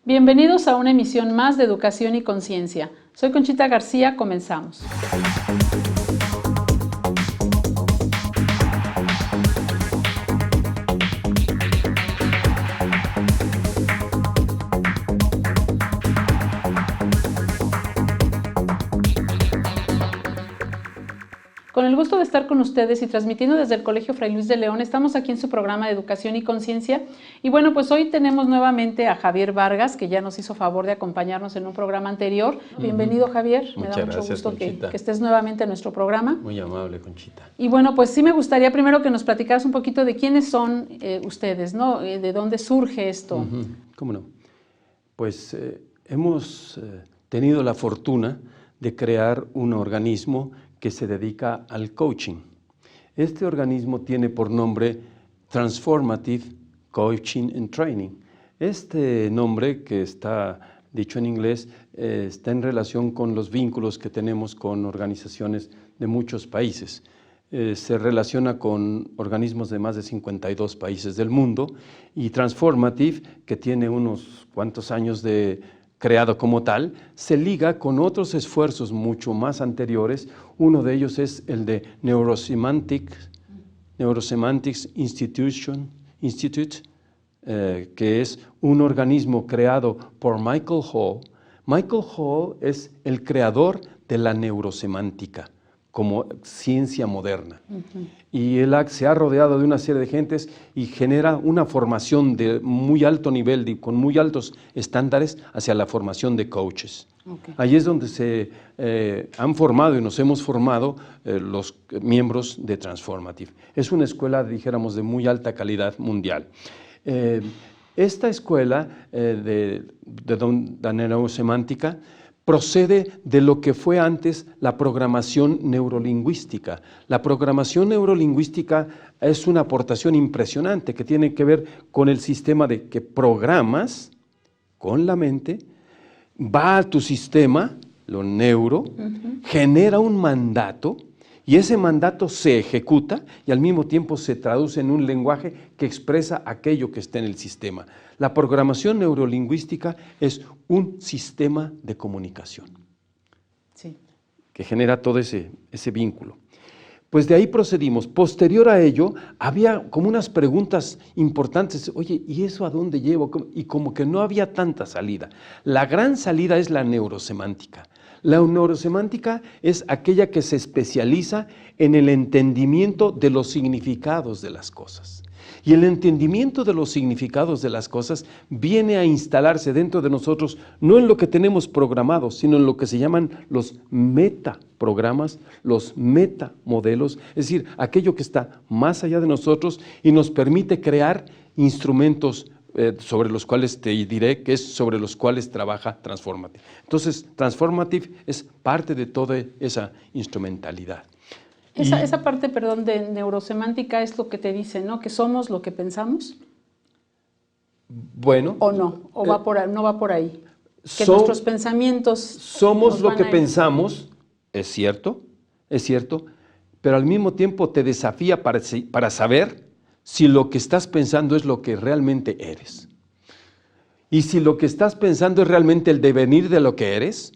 Bienvenidos a una emisión más de Educación y Conciencia. Soy Conchita García, comenzamos. Con el gusto de estar con ustedes y transmitiendo desde el Colegio Fray Luis de León, estamos aquí en su programa de Educación y Conciencia. Y bueno, pues hoy tenemos nuevamente a Javier Vargas, que ya nos hizo favor de acompañarnos en un programa anterior. Bienvenido, Javier. Muchas me da mucho gracias, gusto que estés nuevamente en nuestro programa. Muy amable, Conchita. Y bueno, pues sí me gustaría primero que nos platicaras un poquito de quiénes son ustedes, ¿no? De dónde surge esto. ¿Cómo no? Pues hemos tenido la fortuna de crear un organismo que se dedica al coaching. Este organismo tiene por nombre Transformative Coaching and Training. Este nombre, que está dicho en inglés, está en relación con los vínculos que tenemos con organizaciones de muchos países. Se relaciona con organismos de más de 52 países del mundo, y Transformative, que tiene unos cuantos años de creado como tal, se liga con otros esfuerzos mucho más anteriores. Uno de ellos es el de Neurosemantics Institute, que es un organismo creado por Michael Hall. Michael Hall es el creador de la neurosemántica como ciencia moderna. Y él se ha rodeado de una serie de gentes y genera una formación de muy alto nivel, con muy altos estándares hacia la formación de coaches. Ahí es donde se han formado y nos hemos formado los miembros de Transformative. Es una escuela, dijéramos, de muy alta calidad mundial. Esta escuela de la neurosemántica procede de lo que fue antes la programación neurolingüística. La programación neurolingüística es una aportación impresionante que tiene que ver con el sistema de que programas con la mente, va a tu sistema, lo neuro, genera un mandato, y ese mandato se ejecuta y al mismo tiempo se traduce en un lenguaje que expresa aquello que está en el sistema. La programación neurolingüística es un sistema de comunicación que genera todo ese vínculo. Pues de ahí procedimos. Posterior a ello, había como unas preguntas importantes. Oye, ¿y eso a dónde llevo? Y como que no había tanta salida. La gran salida es la neurosemántica. La neurosemántica es aquella que se especializa en el entendimiento de los significados de las cosas. Y el entendimiento de los significados de las cosas viene a instalarse dentro de nosotros, no en lo que tenemos programado, sino en lo que se llaman los metaprogramas, los metamodelos, es decir, aquello que está más allá de nosotros y nos permite crear instrumentos sobre los cuales te diré que es sobre los cuales trabaja Transformative. Entonces, Transformative es parte de toda esa instrumentalidad. Esa parte, perdón, de neurosemántica es lo que te dice, ¿no? ¿Que somos lo que pensamos? Bueno. ¿O no? ¿O no va por ahí? Que nuestros pensamientos somos lo que pensamos, es cierto, pero al mismo tiempo te desafía para saber si lo que estás pensando es lo que realmente eres. Y si lo que estás pensando es realmente el devenir de lo que eres,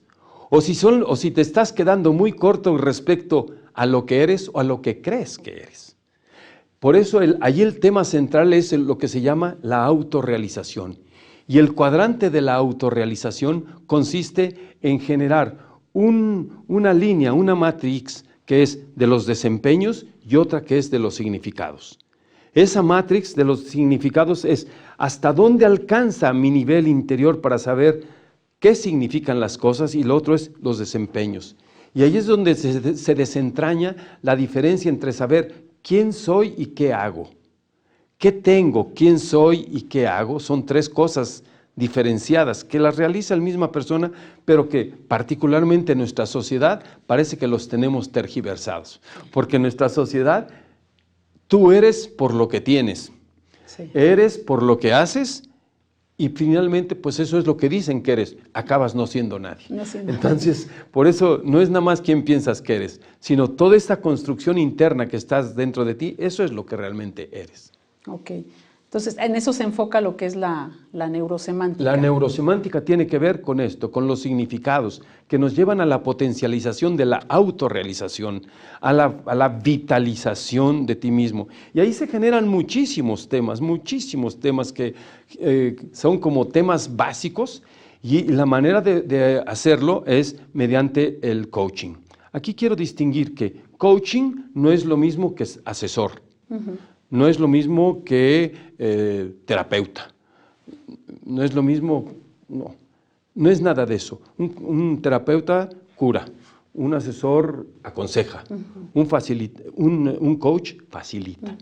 o si te estás quedando muy corto respecto a lo que eres o a lo que crees que eres. Por eso allí el tema central es lo que se llama la autorrealización. Y el cuadrante de la autorrealización consiste en generar una línea, una matrix que es de los desempeños y otra que es de los significados. Esa matrix de los significados es hasta dónde alcanza mi nivel interior para saber qué significan las cosas, y lo otro es los desempeños. Y ahí es donde se desentraña la diferencia entre saber quién soy y qué hago. ¿Qué tengo? ¿Quién soy y qué hago? Son tres cosas diferenciadas que las realiza la misma persona, pero que particularmente en nuestra sociedad parece que los tenemos tergiversados. Porque en nuestra sociedad tú eres por lo que tienes, eres por lo que haces, y finalmente, pues eso es lo que dicen que eres, acabas no siendo nadie. Entonces, por eso no es nada más quién piensas que eres, sino toda esta construcción interna que estás dentro de ti, eso es lo que realmente eres. Ok. Entonces, en eso se enfoca lo que es la neurosemántica. La neurosemántica tiene que ver con esto, con los significados que nos llevan a la potencialización de la autorrealización, a la vitalización de ti mismo. Y ahí se generan muchísimos temas que son como temas básicos, y la manera de hacerlo es mediante el coaching. Aquí quiero distinguir que coaching no es lo mismo que asesor. No es lo mismo que terapeuta, no es lo mismo, no es nada de eso. Un terapeuta cura, un asesor aconseja, un coach facilita.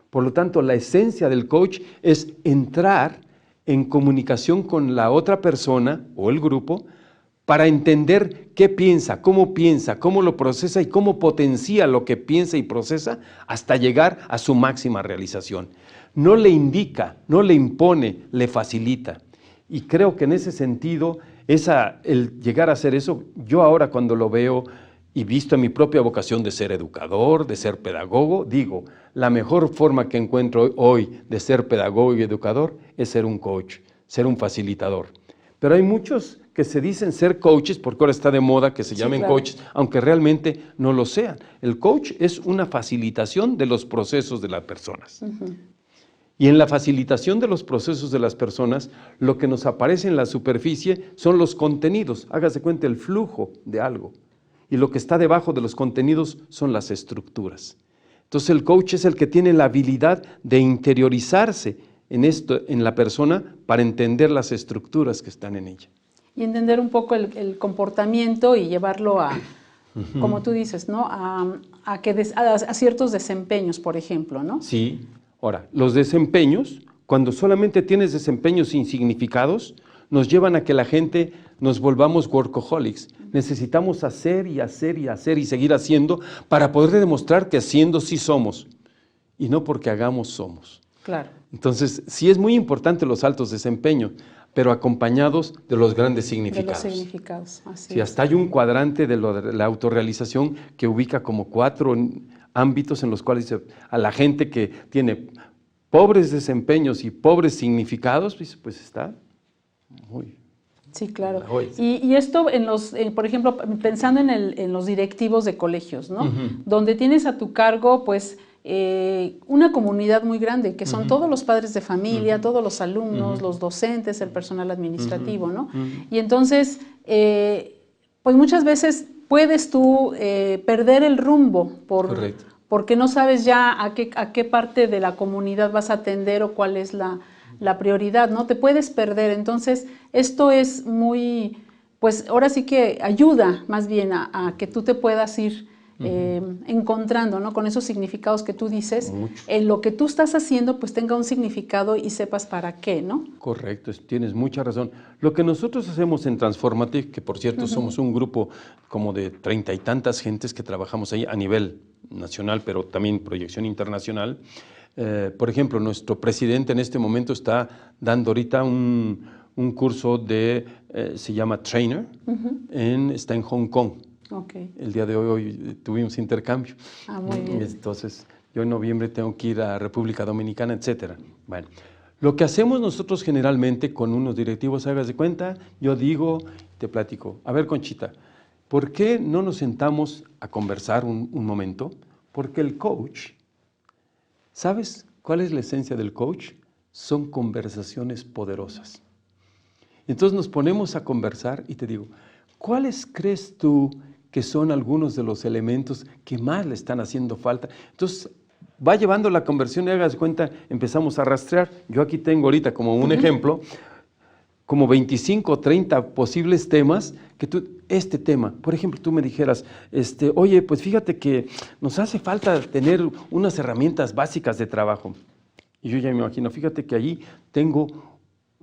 Por lo tanto, la esencia del coach es entrar en comunicación con la otra persona o el grupo para entender qué piensa, cómo lo procesa y cómo potencia lo que piensa y procesa hasta llegar a su máxima realización. No le indica, no le impone, le facilita. Y creo que en ese sentido, el llegar a hacer eso, yo ahora cuando lo veo y visto en mi propia vocación de ser educador, de ser pedagogo, digo, la mejor forma que encuentro hoy de ser pedagogo y educador es ser un coach, ser un facilitador. Pero hay muchos que se dicen ser coaches, porque ahora está de moda que se llamen coaches, aunque realmente no lo sean. El coach es una facilitación de los procesos de las personas. Y en la facilitación de los procesos de las personas, lo que nos aparece en la superficie son los contenidos. Hágase cuenta el flujo de algo. Y lo que está debajo de los contenidos son las estructuras. Entonces el coach es el que tiene la habilidad de interiorizarse en la persona para entender las estructuras que están en ella. Y entender un poco el comportamiento y llevarlo a, como tú dices, ¿no? A ciertos desempeños, por ejemplo, ¿no? Sí. Ahora, los desempeños, cuando solamente tienes desempeños insignificados, nos llevan a que la gente nos volvamos workaholics. Necesitamos hacer y hacer y hacer y seguir haciendo para poder demostrar que haciendo sí somos y no porque hagamos somos. Claro. Entonces, sí es muy importante los altos desempeños, pero acompañados de los grandes significados. De los significados, así sí, hasta hay un cuadrante de la autorrealización que ubica como 4 ámbitos en los cuales dice a la gente que tiene pobres desempeños y pobres significados, pues está muy... Sí, claro. Y esto, por ejemplo, pensando en los directivos de colegios, ¿no? Donde tienes a tu cargo, pues, una comunidad muy grande, que son todos los padres de familia, todos los alumnos, los docentes, el personal administrativo, ¿no? Y entonces, pues muchas veces puedes tú perder el rumbo porque no sabes ya a qué parte de la comunidad vas a atender o cuál es la prioridad, ¿no? Te puedes perder. Entonces, esto es muy, pues ahora sí que ayuda más bien a que tú te puedas ir encontrando, ¿no? Con esos significados que tú dices, en lo que tú estás haciendo, pues tenga un significado y sepas para qué, ¿no? Correcto, tienes mucha razón. Lo que nosotros hacemos en Transformative, que por cierto somos un grupo como de 30 y tantas gentes que trabajamos ahí a nivel nacional, pero también proyección internacional. Por ejemplo, nuestro presidente en este momento está dando ahorita un curso se llama Trainer, está en Hong Kong. Okay. El día de hoy tuvimos intercambio. Muy bien. Entonces, yo en noviembre tengo que ir a República Dominicana, etcétera. Bueno, lo que hacemos nosotros generalmente con unos directivos, hagas de cuenta, yo digo, te platico, a ver, Conchita, ¿por qué no nos sentamos a conversar un momento? Porque el coach, ¿sabes cuál es la esencia del coach? Son conversaciones poderosas. Entonces nos ponemos a conversar y te digo, ¿cuáles crees tú que son algunos de los elementos que más le están haciendo falta? Entonces va llevando la conversión y hagas cuenta, empezamos a rastrear. Yo aquí tengo ahorita como un ejemplo, como 25 o 30 posibles temas que este tema, por ejemplo, tú me dijeras, oye, pues fíjate que nos hace falta tener unas herramientas básicas de trabajo. Y yo ya me imagino, fíjate que allí tengo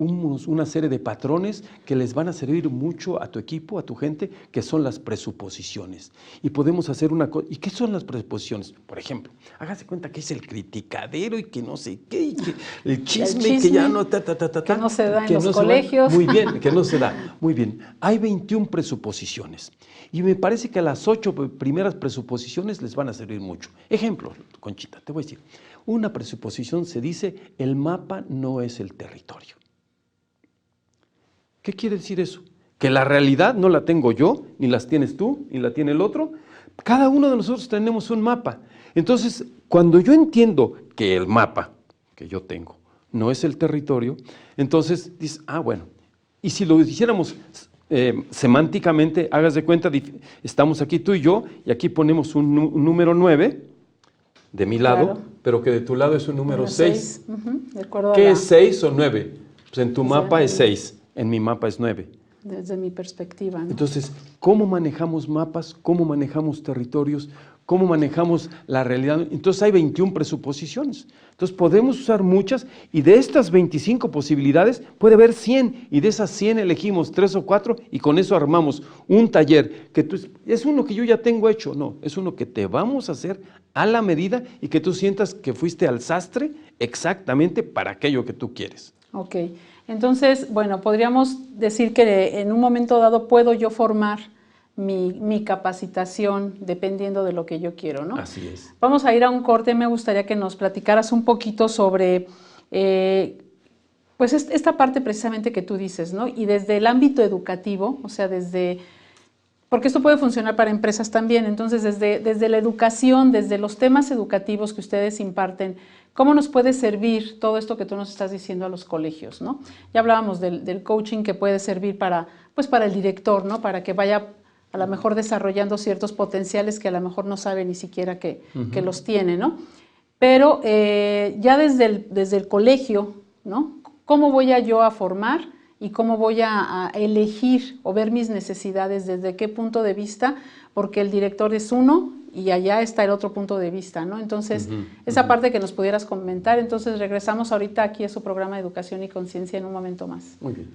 una serie de patrones que les van a servir mucho a tu equipo, a tu gente, que son las presuposiciones. Y podemos hacer una cosa. ¿Y qué son las presuposiciones? Por ejemplo, hágase cuenta que es el criticadero y que no sé qué, y que el chisme que ya no... que no se da en los colegios. Muy bien, que no se da. Muy bien. Hay 21 presuposiciones. Y me parece que a las 8 primeras presuposiciones les van a servir mucho. Ejemplo, Conchita, te voy a decir. una presuposición se dice, el mapa no es el territorio. ¿Qué quiere decir eso? Que la realidad no la tengo yo, ni las tienes tú, ni la tiene el otro. Cada uno de nosotros tenemos un mapa. Entonces, cuando yo entiendo que el mapa que yo tengo no es el territorio, entonces dices, bueno, y si lo hiciéramos semánticamente, hagas de cuenta, estamos aquí tú y yo, y aquí ponemos un número 9 de mi lado, pero que de tu lado es un número 6. De acuerdo. ¿Qué es 6 o 9? Pues en tu mapa es 6, en mi mapa es 9. Desde mi perspectiva, ¿no? Entonces, ¿cómo manejamos mapas? ¿Cómo manejamos territorios? ¿Cómo manejamos la realidad? Entonces hay 21 presuposiciones. Entonces podemos usar muchas y de estas 25 posibilidades puede haber 100 y de esas 100 elegimos 3 o 4 y con eso armamos un taller que es uno que yo ya tengo hecho, no, es uno que te vamos a hacer a la medida y que tú sientas que fuiste al sastre exactamente para aquello que tú quieres. Ok, entonces, bueno, podríamos decir que en un momento dado puedo yo formar mi capacitación dependiendo de lo que yo quiero, ¿no? Así es. Vamos a ir a un corte. Me gustaría que nos platicaras un poquito sobre pues esta parte precisamente que tú dices, ¿no? Y desde el ámbito educativo, o sea, porque esto puede funcionar para empresas también, entonces desde la educación, desde los temas educativos que ustedes imparten, ¿cómo nos puede servir todo esto que tú nos estás diciendo a los colegios, ¿no? Ya hablábamos del coaching que puede servir para el director, ¿no? Para que vaya a lo mejor desarrollando ciertos potenciales que a lo mejor no sabe ni siquiera que los tiene, ¿no? Pero ya desde el colegio, ¿no? ¿Cómo voy yo a formar y cómo voy a elegir o ver mis necesidades, desde qué punto de vista? Porque el director es uno y allá está el otro punto de vista, ¿no? Entonces, esa parte que nos pudieras comentar. Entonces, regresamos ahorita aquí a su programa de Educación y Conciencia en un momento más. Muy bien.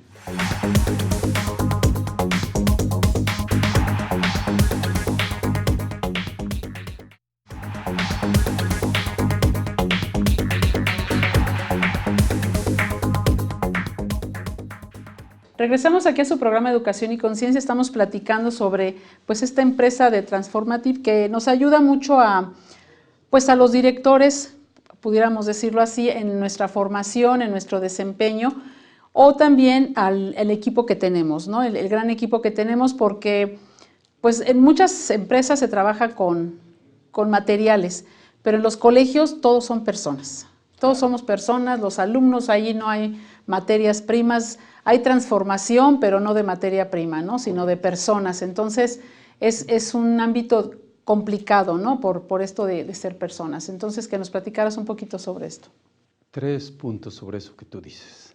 Regresamos aquí a su programa Educación y Conciencia. Estamos platicando sobre pues esta empresa de Transformative que nos ayuda mucho a los directores, pudiéramos decirlo así, en nuestra formación, en nuestro desempeño, o también al equipo que tenemos, ¿no? El gran equipo que tenemos, porque pues en muchas empresas se trabaja con materiales, pero en los colegios todos son personas. Todos somos personas, los alumnos, ahí no hay materias primas. Hay transformación, pero no de materia prima, ¿no? Sino de personas. Entonces, es un ámbito complicado, ¿no? Por esto de ser personas. Entonces, que nos platicaras un poquito sobre esto. 3 puntos sobre eso que tú dices.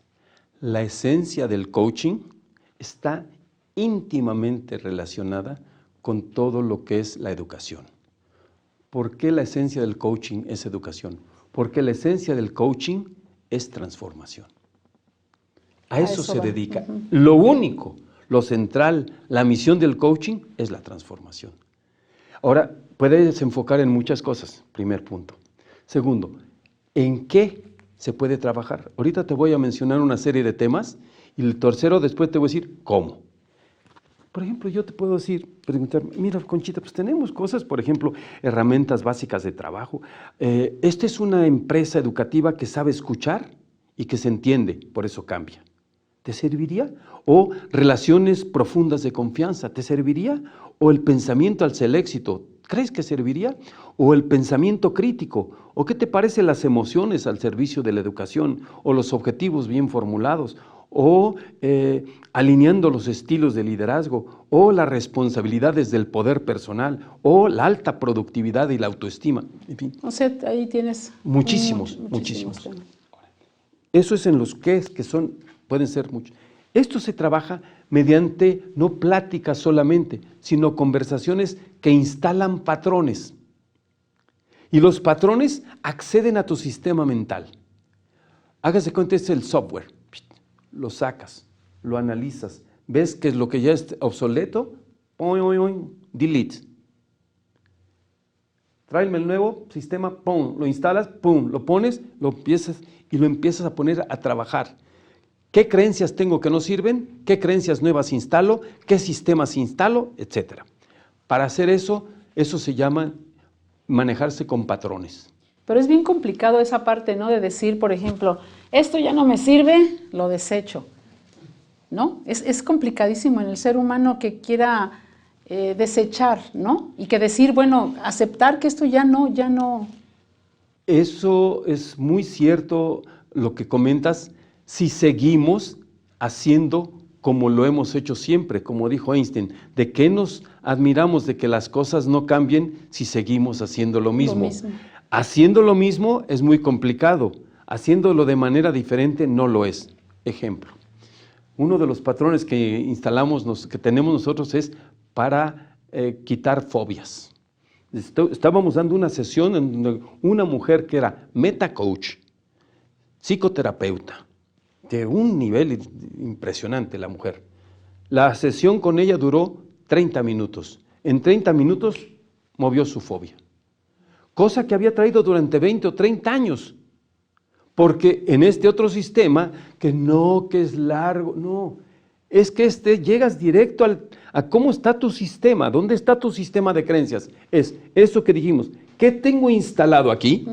La esencia del coaching está íntimamente relacionada con todo lo que es la educación. ¿Por qué la esencia del coaching es educación? Porque la esencia del coaching es transformación. A eso se dedica. Lo único, lo central, la misión del coaching es la transformación. Ahora, puedes enfocar en muchas cosas, primer punto. Segundo, ¿en qué se puede trabajar? Ahorita te voy a mencionar una serie de temas y el tercero después te voy a decir cómo. Por ejemplo, yo te puedo preguntar, mira, Conchita, pues tenemos cosas, por ejemplo, herramientas básicas de trabajo. Esta es una empresa educativa que sabe escuchar y que se entiende, por eso cambia. ¿Te serviría? ¿O relaciones profundas de confianza? ¿Te serviría? ¿O el pensamiento hacia el éxito? ¿Crees que serviría? ¿O el pensamiento crítico? ¿O qué te parecen las emociones al servicio de la educación? ¿O los objetivos bien formulados? ¿O alineando los estilos de liderazgo? ¿O las responsabilidades del poder personal? ¿O la alta productividad y la autoestima? En fin. O sea, ahí tienes muchísimos. Eso es en los que pueden ser muchos. Esto se trabaja mediante no pláticas solamente, sino conversaciones que instalan patrones. Y los patrones acceden a tu sistema mental. Hágase cuenta, es el software. Lo sacas, lo analizas, ves que es lo que ya es obsoleto, delete. Tráeme el nuevo sistema, lo instalas, lo pones, lo empiezas a poner a trabajar. ¿Qué creencias tengo que no sirven? ¿Qué creencias nuevas instalo? ¿Qué sistemas instalo? Etcétera. Para hacer eso se llama manejarse con patrones. Pero es bien complicado esa parte, ¿no? De decir, por ejemplo, esto ya no me sirve, lo desecho, ¿no? Es complicadísimo en el ser humano que quiera desechar, ¿no? Y que decir, bueno, aceptar que esto ya no. Eso es muy cierto lo que comentas, si seguimos haciendo como lo hemos hecho siempre, como dijo Einstein, ¿de qué nos admiramos de que las cosas no cambien si seguimos haciendo lo mismo? Haciendo lo mismo es muy complicado, haciéndolo de manera diferente no lo es. Ejemplo, uno de los patrones que instalamos, que tenemos nosotros es para quitar fobias. Estábamos dando una sesión en donde una mujer que era metacoach, psicoterapeuta, de un nivel impresionante la mujer. La sesión con ella duró 30 minutos. En 30 minutos movió su fobia. Cosa que había traído durante 20 o 30 años. Porque en este otro sistema, que es largo, no. Es que llegas directo a cómo está tu sistema, dónde está tu sistema de creencias. Es eso que dijimos, ¿qué tengo instalado aquí?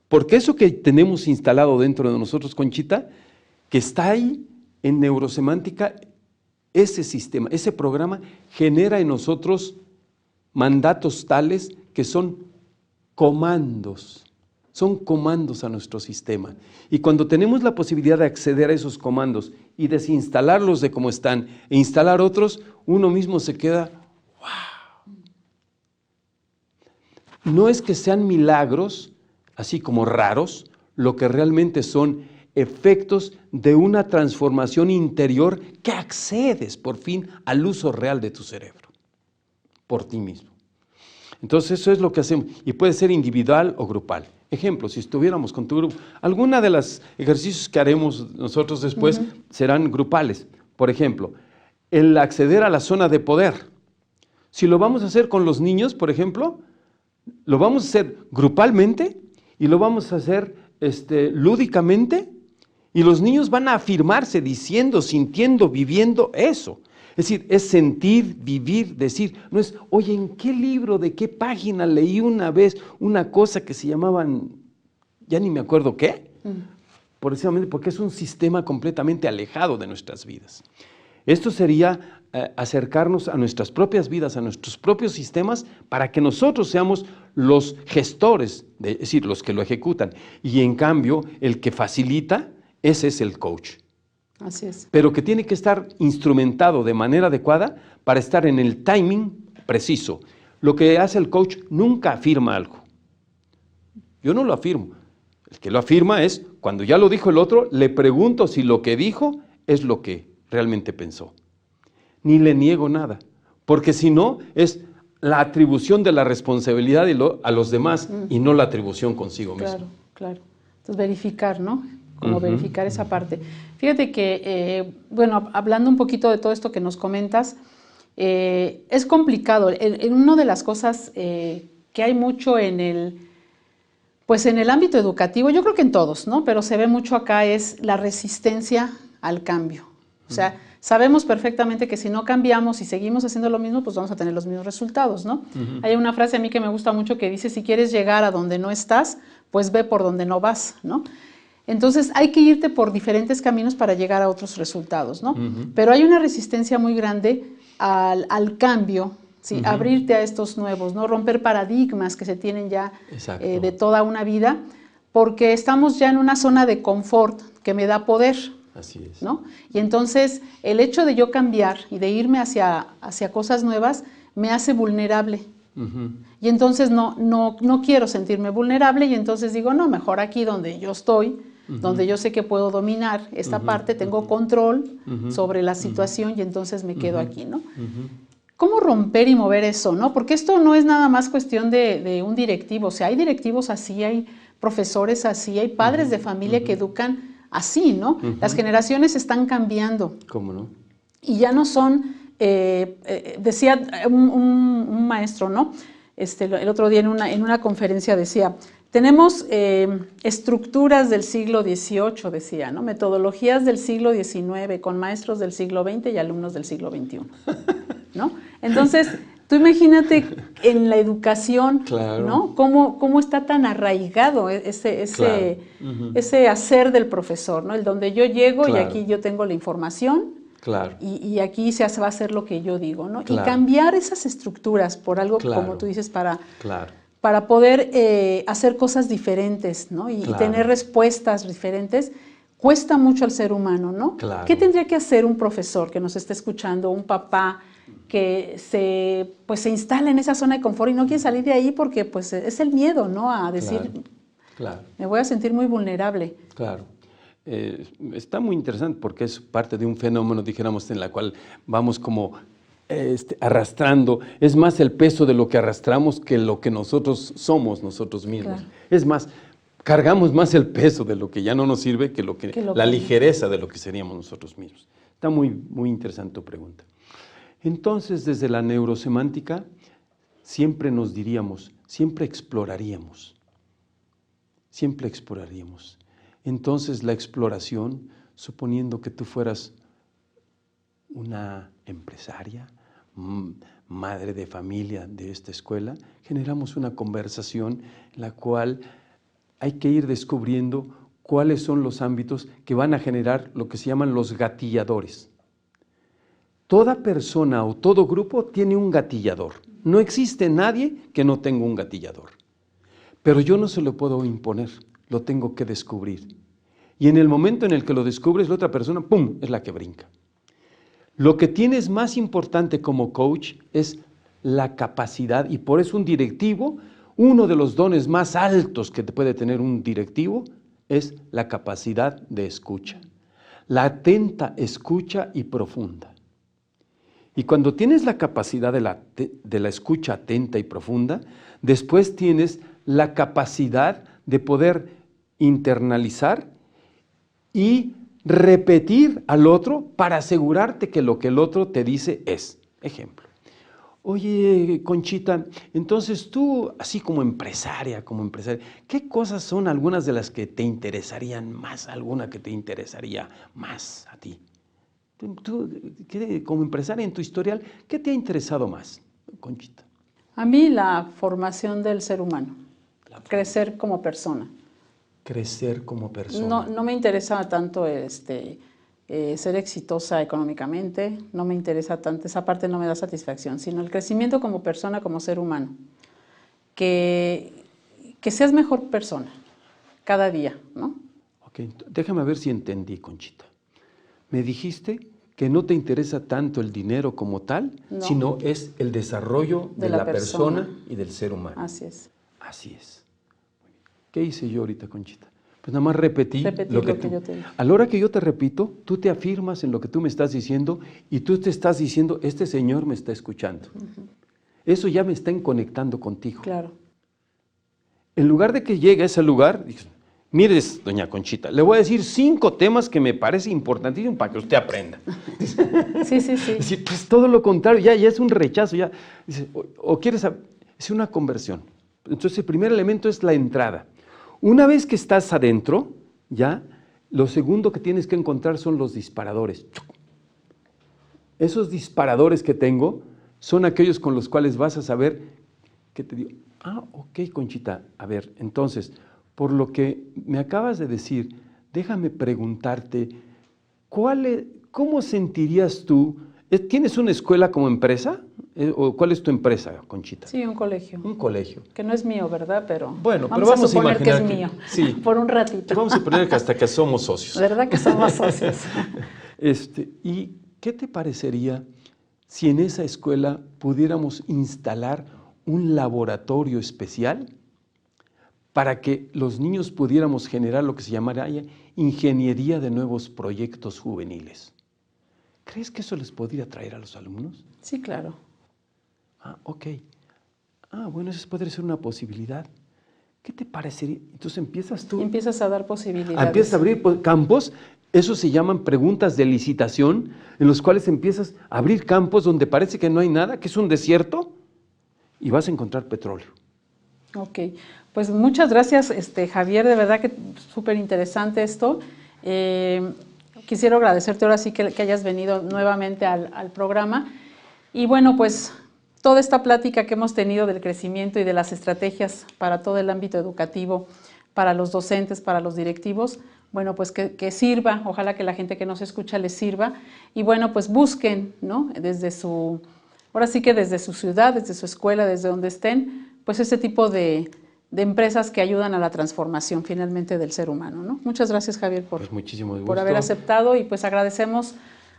Porque eso que tenemos instalado dentro de nosotros, Conchita, que está ahí en neurosemántica, ese sistema, ese programa genera en nosotros mandatos tales que son comandos a nuestro sistema. Y cuando tenemos la posibilidad de acceder a esos comandos y desinstalarlos de cómo están e instalar otros, uno mismo se queda, ¡wow! No es que sean milagros, así como raros, lo que realmente son efectos de una transformación interior que accedes por fin al uso real de tu cerebro, por ti mismo. Entonces eso es lo que hacemos, y puede ser individual o grupal. Ejemplo, si estuviéramos con tu grupo, alguna de los ejercicios que haremos nosotros después serán grupales. Por ejemplo, el acceder a la zona de poder. Si lo vamos a hacer con los niños, por ejemplo, lo vamos a hacer grupalmente y lo vamos a hacer lúdicamente, y los niños van a afirmarse diciendo, sintiendo, viviendo eso. Es decir, es sentir, vivir, decir. No es, oye, ¿en qué libro, de qué página leí una vez una cosa que se llamaban, ya ni me acuerdo qué? Precisamente porque es un sistema completamente alejado de nuestras vidas. Esto sería acercarnos a nuestras propias vidas, a nuestros propios sistemas, para que nosotros seamos los gestores, es decir, los que lo ejecutan. Y en cambio, el que facilita, ese es el coach. Así es. Pero que tiene que estar instrumentado de manera adecuada para estar en el timing preciso. Lo que hace el coach nunca afirma algo. Yo no lo afirmo. El que lo afirma es, cuando ya lo dijo el otro, le pregunto si lo que dijo es lo que realmente pensó. Ni le niego nada, porque si no, es la atribución de la responsabilidad a los demás y no la atribución consigo mismo. Claro, claro. Entonces verificar, ¿no? Como verificar esa parte. Fíjate que, bueno, hablando un poquito de todo esto que nos comentas, es complicado. Una de las cosas que hay mucho en el ámbito educativo, yo creo que en todos, ¿no? Pero se ve mucho acá es la resistencia al cambio. O sea, sabemos perfectamente que si no cambiamos y seguimos haciendo lo mismo, pues vamos a tener los mismos resultados, ¿no? Hay una frase a mí que me gusta mucho que dice, si quieres llegar a donde no estás, pues ve por donde no vas, ¿no? Entonces hay que irte por diferentes caminos para llegar a otros resultados, ¿no? Pero hay una resistencia muy grande al cambio, ¿sí? Abrirte a estos nuevos, ¿no? Romper paradigmas que se tienen ya de toda una vida, porque estamos ya en una zona de confort que me da poder. Así es. ¿No? Y entonces el hecho de yo cambiar y de irme hacia cosas nuevas me hace vulnerable. Y entonces no quiero sentirme vulnerable y entonces digo, no, mejor aquí donde yo estoy, donde yo sé que puedo dominar esta parte, tengo control sobre la situación y entonces me quedo aquí, ¿no? ¿Cómo romper y mover eso, no? Porque esto no es nada más cuestión de un directivo, o sea, hay directivos así, hay profesores así, hay padres de familia que educan así, ¿no? Las generaciones están cambiando. ¿Cómo no? Y ya no son, decía un maestro, ¿no? El otro día en una conferencia decía, tenemos estructuras del siglo XVIII, decía, ¿no? Metodologías del siglo XIX con maestros del siglo XX y alumnos del siglo XXI, ¿no? Entonces, Tú imagínate en la educación, Claro. ¿no? ¿Cómo está tan arraigado ese hacer del profesor, ¿no? El donde yo llego y aquí yo tengo la información y aquí se va a hacer lo que yo digo, ¿no? Y cambiar esas estructuras por algo, como tú dices, para poder hacer cosas diferentes, ¿no? Y tener respuestas diferentes, cuesta mucho al ser humano, ¿no? ¿Qué tendría que hacer un profesor que nos esté escuchando, un papá que se instala en esa zona de confort y no quiere salir de ahí porque pues es el miedo, ¿no? A decir, me voy a sentir muy vulnerable. Claro. Está muy interesante porque es parte de un fenómeno, dijéramos, en la cual vamos como arrastrando. Es más el peso de lo que arrastramos que lo que nosotros somos nosotros mismos. Es más, cargamos más el peso de lo que ya no nos sirve que la ligereza de lo que seríamos nosotros mismos. Está muy, muy interesante tu pregunta. Entonces, desde la neurosemántica, siempre nos diríamos, siempre exploraríamos. Entonces, la exploración, suponiendo que tú fueras una empresaria, madre de familia de esta escuela, generamos una conversación en la cual hay que ir descubriendo cuáles son los ámbitos que van a generar lo que se llaman los gatilladores. Toda persona o todo grupo tiene un gatillador. No existe nadie que no tenga un gatillador. Pero yo no se lo puedo imponer, lo tengo que descubrir. Y en el momento en el que lo descubres, la otra persona, ¡pum!, es la que brinca. Lo que tienes más importante como coach es la capacidad, y por eso un directivo, uno de los dones más altos que puede tener un directivo es la capacidad de escucha. La atenta escucha y profunda. Y cuando tienes la capacidad de la escucha atenta y profunda, después tienes la capacidad de poder internalizar y repetir al otro para asegurarte que lo que el otro te dice es. Ejemplo. Oye, Conchita, entonces tú, así como empresaria, ¿qué cosas son algunas de las que te interesarían más, alguna que te interesaría más a ti? Tú, como empresaria en tu historial, ¿qué te ha interesado más, Conchita? A mí la formación del ser humano, crecer como persona. Crecer como persona. No me interesa tanto ser exitosa económicamente, no me interesa tanto, esa parte no me da satisfacción, sino el crecimiento como persona, como ser humano. Que seas mejor persona cada día, ¿no? Ok, déjame ver si entendí, Conchita. Me dijiste que no te interesa tanto el dinero como tal, sino es el desarrollo de la persona y del ser humano. Así es. Así es. ¿Qué hice yo ahorita, Conchita? Pues nada más repetí lo que yo te dije. A la hora que yo te repito, tú te afirmas en lo que tú me estás diciendo y tú te estás diciendo, este señor me está escuchando. Eso ya me está conectando contigo. Claro. En lugar de que llegue a ese lugar, dices, mire, doña Conchita, le voy a decir 5 temas que me parece importantísimos para que usted aprenda. Sí. Dice, pues todo lo contrario, ya es un rechazo. Ya. Dice, o quieres saber, es una conversión. Entonces el primer elemento es la entrada. Una vez que estás adentro, ya, lo segundo que tienes que encontrar son los disparadores. Esos disparadores que tengo son aquellos con los cuales vas a saber que te digo, ok, Conchita, a ver, entonces, por lo que me acabas de decir, déjame preguntarte, ¿cómo sentirías tú? ¿Tienes una escuela como empresa? ¿O cuál es tu empresa, Conchita? Sí, un colegio. Un colegio. Que no es mío, ¿verdad? Pero bueno, vamos a suponer que es imaginar mío, sí, por un ratito. Vamos a suponer que hasta que somos socios. ¿Verdad que somos socios? ¿Y qué te parecería si en esa escuela pudiéramos instalar un laboratorio especial para que los niños pudiéramos generar lo que se llamaría ingeniería de nuevos proyectos juveniles? ¿Crees que eso les podría traer a los alumnos? Sí, claro. Ok. Bueno, eso podría ser una posibilidad. ¿Qué te parecería? Entonces empiezas a dar posibilidades. Empiezas a abrir campos, eso se llaman preguntas de licitación, en los cuales empiezas a abrir campos donde parece que no hay nada, que es un desierto, y vas a encontrar petróleo. Ok, pues muchas gracias, Javier, de verdad que súper interesante esto. Quisiera agradecerte ahora sí que hayas venido nuevamente al programa. Y bueno, pues toda esta plática que hemos tenido del crecimiento y de las estrategias para todo el ámbito educativo, para los docentes, para los directivos, bueno, pues que sirva, ojalá que la gente que nos escucha les sirva, y bueno, pues busquen, ¿no? Ahora sí que desde su ciudad, desde su escuela, desde donde estén, pues ese tipo de empresas que ayudan a la transformación finalmente del ser humano, ¿no? Muchas gracias, Javier, Pues muchísimo gusto. por haber aceptado, y pues agradecemos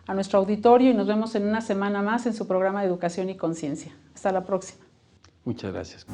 a nuestro auditorio y nos vemos en una semana más en su programa de Educación y Conciencia. Hasta la próxima. Muchas gracias.